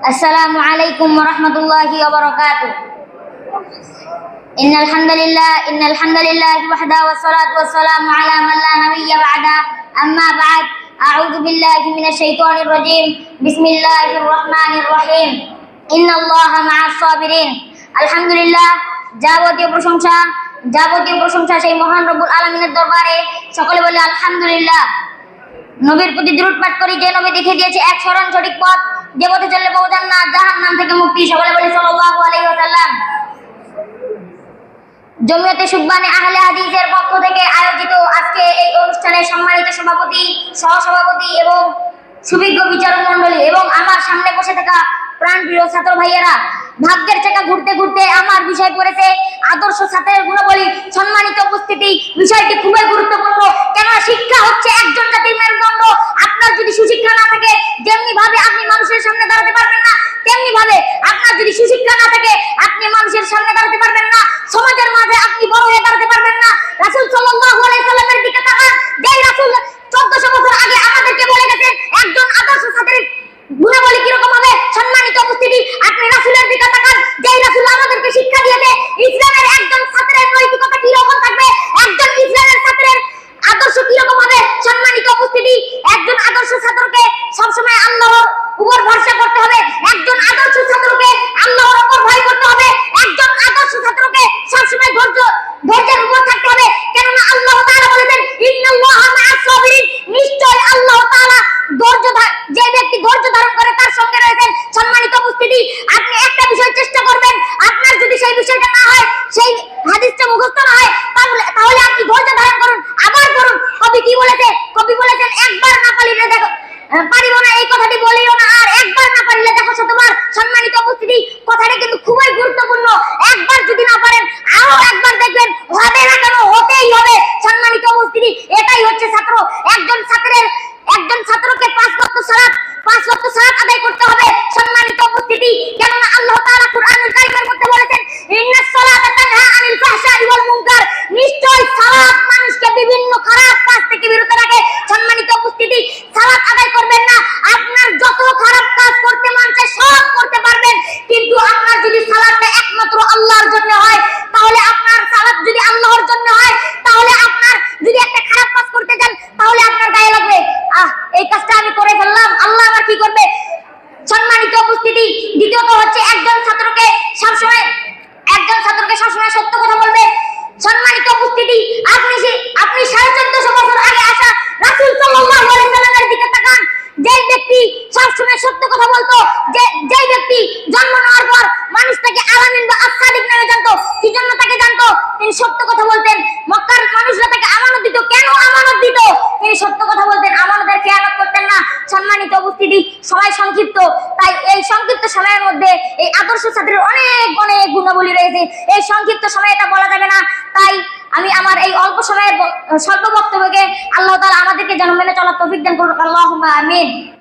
আসসালামু আলাইকুম ওয়া রাহমাতুল্লাহি ওয়া বারাকাতুহু। ইন্নাল হামদালিল্লাহি ওয়াহদাহু ওয়াস সালাতু ওয়াস সালামু আলা মান লা নাবিয়্যা বা'দা। আম্মা বা'দ। আউযু বিল্লাহি মিনাশ শাইতানির রাজীম। বিসমিল্লাহির রাহমানির রহিম। ইন্নাল্লাহা মা'আস সাবিরিন। আলহামদুলিল্লাহ, যাবতীয় প্রশংসা সেই মহান রব্বুল আলামিনের দরবারে। সকলে বলে আলহামদুলিল্লাহ। নবীর প্রতি দরুদ পাঠ করি, যে নবী দেখিয়ে দিয়েছে এক সরল সঠিক পথ, যে পথে চললে পাবো জান্নাত, জাহান্নাম থেকে মুক্তি। সকলে বলে সাল্লাল্লাহু আলাইহি ওয়াসাল্লাম। জমিয়তে সুবহানে আহলে হাদিসের পক্ষ থেকে আয়োজিত আজকে এই অনুষ্ঠানের সম্মানিত সভাপতি, সহসভাপতি এবং সুবিজ্ঞ বিচারক মণ্ডলী এবং আমার সামনে বসে থাকা প্রাণপ্রিয় ছাত্র ভাইয়েরা, ভাগ্যের চাকা ঘুরতে ঘুরতে আমার বিষয় পড়েছে আদর্শ ছাত্রের গুণাবলী। সম্মানিত উপস্থিতি, বিষয়টি খুবই গুরুত্বপূর্ণ, কেননা শিক্ষা হচ্ছে একজন জাতির মেরুদণ্ড। আপনার যদি সুশিক্ষা না থাকে, যেমনি ভাবে আপনি মানুষের সামনে দাঁড়াতে পারবেন না, তেমনি ভাবে আপনার যদি সুশিক্ষা না থাকে, আপনি মানুষের সামনে দাঁড়াতে পারবেন না, সমাজের মাঝে আপনি বড় হয়ে দাঁড়াতে পারবেন না। রাসূল সাল্লাল্লাহু আলাইহি সাল্লামের দিকে তাকান, যেই রাসূল 1400 বছর আগে আমাদেরকে বলে গেছেন একজন আদর্শ ছাত্রের গুণাবলী কিরকম হবে। সম্মানিত উপস্থিতি, আপনি রাসূলের দিকে তাকান, যেই রাসূল আমাদেরকে শিক্ষা দিয়েছে ইসলামের একজন ছাত্রের নৈতিকতা কিরকম থাকবে, একজন ইসলামের ছাত্রের আদর্শ কিরকম হবে। সম্মানিত উপস্থিতি, একজন আদর্শ ছাত্রকে সবসময় আল্লাহর উপর ভরসা করতে হবে, একজন আদর্শ ছাত্রকে আল্লাহর উপর ভয় করতে হবে, একজন আদর্শ ছাত্রকে সবসময় ধৈর্যের উপর থাকতে হবে। কেননা আল্লাহ তাআলা বলেছেন ইন্নাল্লাহা মা'আস সাবিরিন, নিশ্চয় আল্লাহ তাআলা যে ব্যক্তি ধৈর্য ধারণ করে তার সঙ্গে রয়েছেন। সম্মানিত উপস্থিতি, আপনি একটা বিষয় চেষ্টা করবেন, আপনার যদি সেই বিষয়টা না হয়, সেই হাদিসটা মুখস্থ না হয়, তাহলে আপনি ধৈর্য ধারণ করুন, আবার করুন। কবি কি বলেছে? কবি বলেছেন একবার না পারিলে দেখো পারিব না, এই কথাটি বলিও না আর, একবার না পারিলে দেখো শতবার। সম্মানিত উপস্থিতি, কথাটা কিন্তু খুবই গুরুত্বপূর্ণ। একবার যদি না পারেন, আরো একবার দেখবেন, হবে না কেন, হতেই হবে। সম্মানিত উপস্থিতি, এটাই হচ্ছে ছাত্র। একজন ছাত্রকে 5 ওয়াক্ত সালাত আদায় করতে হবে। সম্মানিত উপস্থিতি, কেননা আল্লাহ তাআলা কুরআনুল কারীমের মধ্যে বলেছেন ইন্নাস সালাতা তানহা আনিল ফাহশাই ওয়াল মুনকার, নিশ্চয় সালাত মানুষকে বিভিন্ন খারাপ কাজ থেকে বিরত রাখে। সম্মানিত উপস্থিতি, সালাত আদায় করবেন না, আপনার যত খারাপ কাজ করতে মন চায় সব করতে পারবেন, কিন্তু আপনার যদি সালাতটা একমাত্র আল্লাহর জন্য হয়, তাহলে আপনার সালাত যদি আল্লাহর জন্য হয়, তাহলে আপনার যদি একটা খারাপ কাজ করতে যান, তাহলে আপনার গায়ে লাগবে, এই কাজটা আমি করে ফেললাম, আল্লাহ আবার কি করবে। সম্মানিত উপস্থিতি, দ্বিতীয়ত হচ্ছে একজন ছাত্রকে সবসময় সত্য কথা বলবে। সম্মানিত উপস্থিতি, আপনি 1450 বছর আগে আসা রাসূল সাল্লাল্লাহু আলাইহি সাল্লামের দিকে তাকান, যেই ব্যক্তি সবসময় সত্য কথা বলতো, যেই ব্যক্তি জন্ম নেওয়ার পর মানুষ তাকে আলামিন বা আস-সাদিক নামে জানতো। কি জন্য তাকে জানতো? তিনি সত্য কথা বলতেন। মক্কার মানুষরা তাকে আমানত দিত। কেন আমানত দিত? তিনি সত্য কথা বলতেন, আমানতের খেয়ানত করতেন না। সম্মানিত উপস্থিতি, সময় সংক্ষিপ্ত, তাই এই সংক্ষিপ্ত সময়ের মধ্যে এই আদর্শ ছাত্রের অনেক গুণাবলী রয়েছে, এই সংক্ষিপ্ত সময়ে এটা বলা যাবে না। তাই আমি আমার এই অল্প সময়ের স্বল্প বক্তব্যকে আল্লাহ তাআলা আমাদেরকে যেন মেনে চলার তৌফিক দান করুন। আল্লাহুম্মা আমিন।